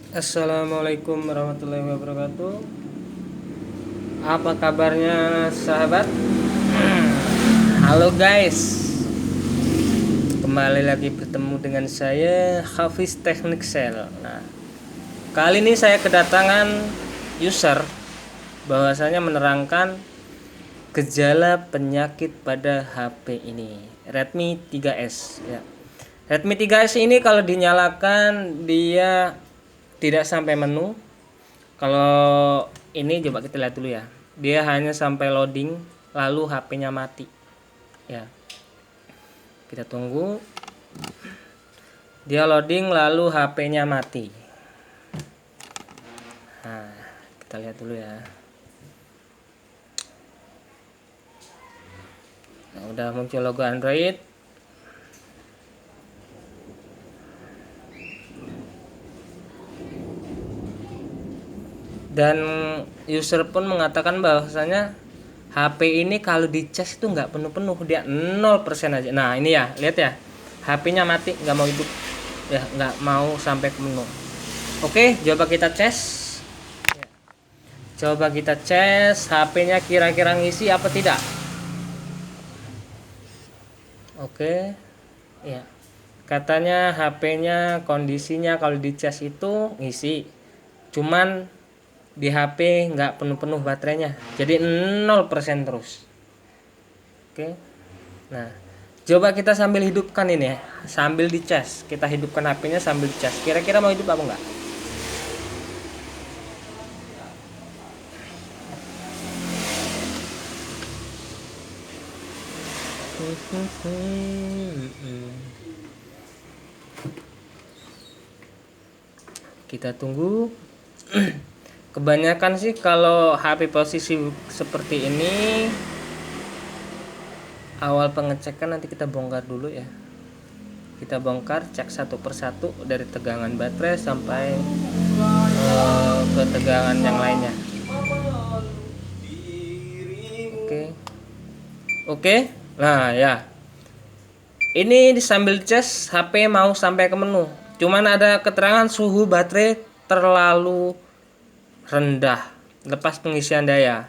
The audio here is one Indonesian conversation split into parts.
Assalamualaikum warahmatullahi wabarakatuh. Apa kabarnya sahabat? Halo guys, kembali lagi bertemu dengan saya Hafiz Teknik Sel. Nah, kali ini saya kedatangan user bahwasanya menerangkan gejala penyakit pada HP ini, Redmi 3S ya. Redmi 3S ini kalau dinyalakan dia tidak sampai menu. Kalau ini coba kita lihat dulu ya. Dia hanya sampai loading lalu HP-nya mati. Ya. Kita tunggu. Dia loading lalu HP-nya mati. Nah, kita lihat dulu ya. Nah, udah muncul logo Android. Dan user pun mengatakan bahwasanya HP ini kalau dicas itu nggak penuh-penuh, dia 0% aja. Nah ini ya, lihat ya, HP-nya mati, nggak mau hidup ya, nggak mau sampai ke menu. Oke, coba kita cas. Coba kita cas HP-nya kira-kira ngisi apa tidak. Oke ya, katanya HP-nya kondisinya kalau dicas itu ngisi, cuman di HP nggak penuh-penuh baterainya, jadi 0% terus. Oke, nah coba kita sambil hidupkan ini ya, sambil dicas, kita hidupkan HP-nya sambil dicas, kira-kira mau hidup apa enggak. Kita tunggu. Kebanyakan sih kalau HP posisi seperti ini awal pengecekan nanti kita bongkar dulu ya. Kita bongkar, cek satu persatu dari tegangan baterai sampai ke tegangan yang lainnya. Oke. Oke. Nah, ya. Ini sambil cas HP mau sampai ke menu. Cuman ada keterangan suhu baterai terlalu rendah, lepas pengisian daya.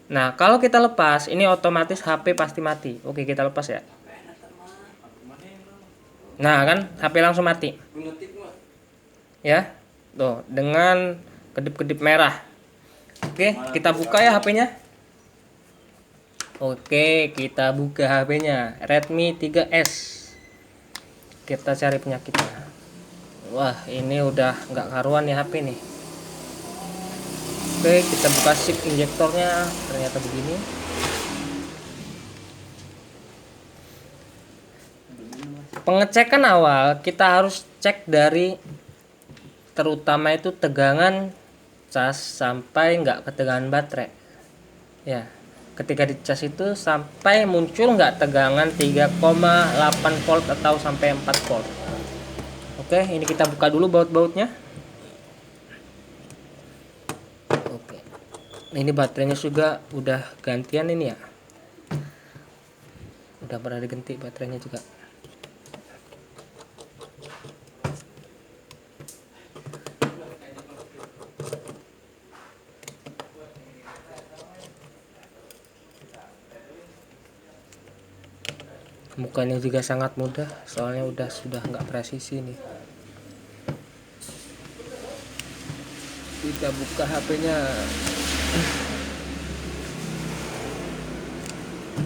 Nah, kalau kita lepas, ini otomatis HP pasti mati. Oke, kita lepas ya. Nah, kan HP langsung mati. Ya. Tuh, dengan kedip-kedip merah. Oke, kita buka ya HP-nya. Oke, kita buka HP-nya. Redmi 3S. Kita cari penyakitnya. Wah, ini udah nggak karuan nih HP nih. Oke, kita buka chip injektornya, ternyata begini. Pengecekan awal kita harus cek dari terutama itu tegangan cas sampai nggak ke tegangan baterai. Ya, ketika dicas itu sampai muncul nggak tegangan 3,8 volt atau sampai 4 volt. Oke, ini kita buka dulu baut-bautnya. Oke. Ini baterainya juga udah gantian ini ya. Udah pernah diganti baterainya juga. Mukanya juga sangat mudah, soalnya sudah nggak presisi nih. Kita buka HP-nya.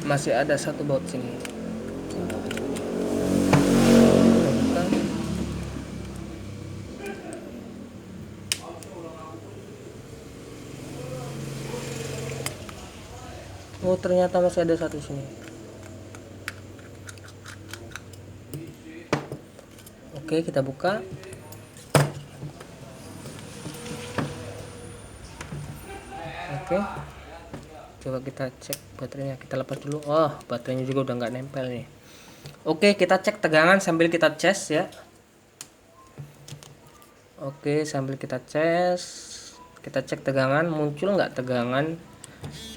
Masih ada satu baut sini. Oh, ternyata masih ada satu sini. Oke, kita buka. Oke, coba kita cek baterainya. Kita lepas dulu. Oh, baterainya juga udah nggak nempel nih. Oke, kita cek tegangan sambil kita cas ya. Oke, sambil kita cas, kita cek tegangan, muncul nggak tegangan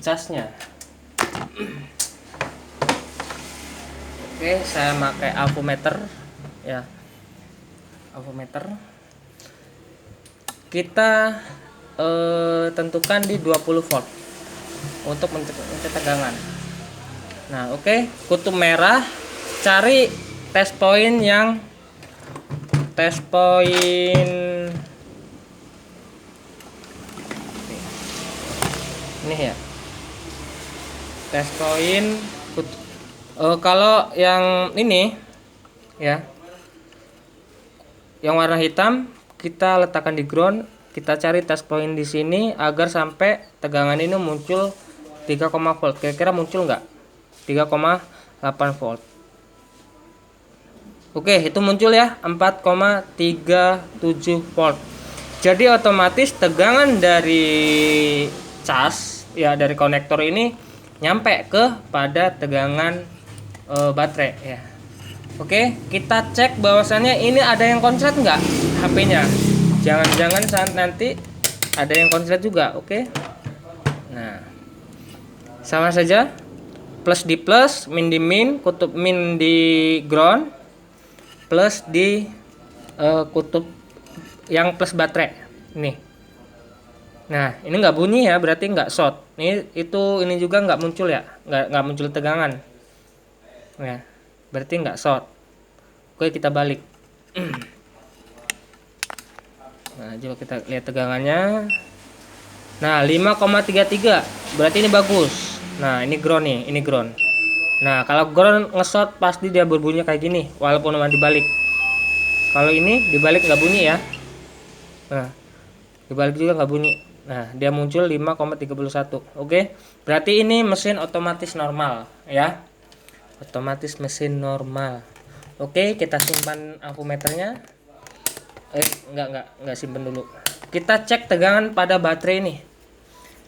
casnya. Oke, saya pakai avometer ya. Avometer. kita tentukan di 20 volt untuk mencet tegangan. Nah, oke, kutub merah, cari test point ini ya. Test point kalau yang ini ya, yang warna hitam kita letakkan di ground. Kita cari test point di sini agar sampai tegangan ini muncul 3, volt. Kira-kira muncul nggak? 3,8 volt. Oke, itu muncul ya, 4,37 volt. Jadi otomatis tegangan dari cas ya, dari konektor ini nyampe ke pada tegangan baterai ya. Oke, kita cek bahwasannya ini ada yang konslet nggak HP-nya. Jangan-jangan saat nanti ada yang konslet juga. Oke. Nah, sama saja, plus di plus, min di min, kutub min di ground, plus di kutub yang plus baterai nih. Nah, ini nggak bunyi ya, berarti nggak short. Ini juga nggak muncul ya, nggak muncul tegangan ya, berarti nggak short. Oke, kita balik. Nah, coba kita lihat tegangannya. Nah, 5,33, berarti ini bagus. Nah, ini ground nih, ini ground. Nah, kalau ground nge-short pasti dia berbunyi kayak gini, walaupun dibalik. Kalau ini dibalik nggak bunyi ya. Nah, dibalik juga nggak bunyi. Nah, dia muncul 5,31. Oke, berarti ini mesin otomatis normal ya. Otomatis mesin normal. Oke, kita simpan ampumeternya. Enggak simpan dulu. Kita cek tegangan pada baterai ini.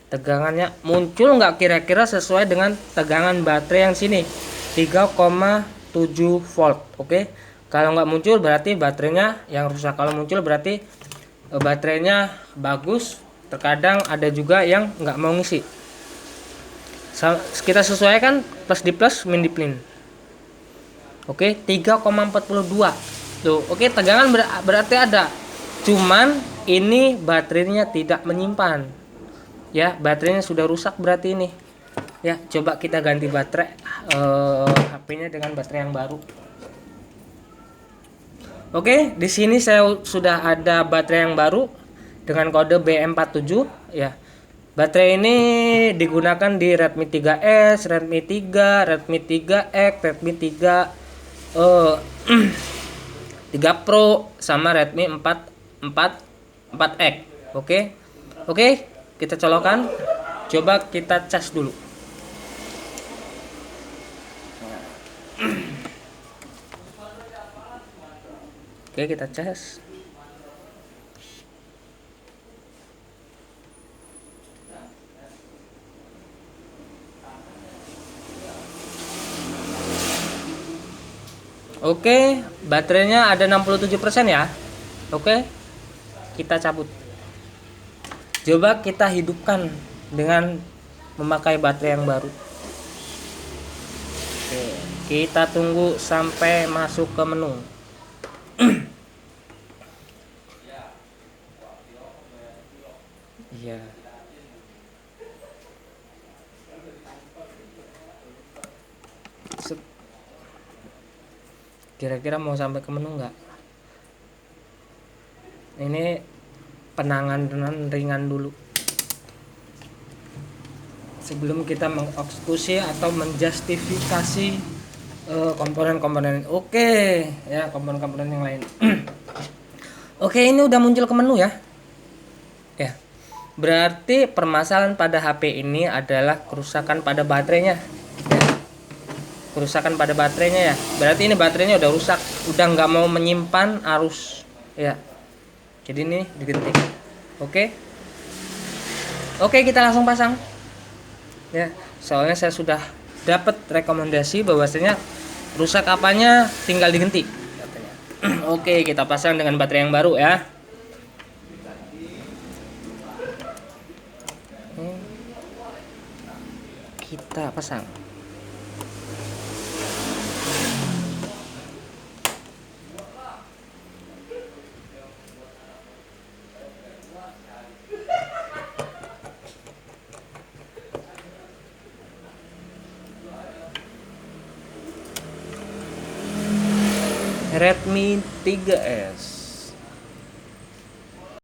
Tegangannya muncul nggak kira-kira sesuai dengan tegangan baterai yang sini, 3,7 volt. Oke, kalau nggak muncul berarti baterainya yang rusak. Kalau muncul berarti baterainya bagus. Terkadang ada juga yang nggak mau ngisi. Kita sesuaikan plus di plus, min di min. Oke, 3,42. Tuh, oke, tegangan berarti ada. Cuman ini baterainya tidak menyimpan. Ya, baterainya sudah rusak berarti ini. Ya, coba kita ganti baterai HP-nya dengan baterai yang baru. Oke, di sini saya sudah ada baterai yang baru dengan kode BM47 ya. Baterai ini digunakan di Redmi 3S, Redmi 3, Redmi 3X, Redmi 3 3 Pro sama Redmi 4X. Oke. Oke, kita colokan. Coba kita cas dulu. Oke, kita cas. Oke, baterainya ada 67% ya. Oke, kita cabut. Coba kita hidupkan dengan memakai baterai yang baru. Oke, kita tunggu sampai masuk ke menu. Iya. Kira-kira mau sampai ke menu nggak? Ini penanganan ringan dulu sebelum kita mengeksekusi atau menjustifikasi komponen-komponen. Oke ya, komponen-komponen yang lain. Oke, ini udah muncul ke menu ya. Ya, berarti permasalahan pada HP ini adalah kerusakan pada baterainya. Kerusakan pada baterainya ya, berarti ini baterainya udah rusak, udah nggak mau menyimpan arus ya, jadi ini diganti. Oke, kita langsung pasang ya, soalnya saya sudah dapat rekomendasi bahwasanya rusak apanya tinggal diganti katanya. Oke, kita pasang dengan baterai yang baru ya. Kita pasang. Redmi 3S.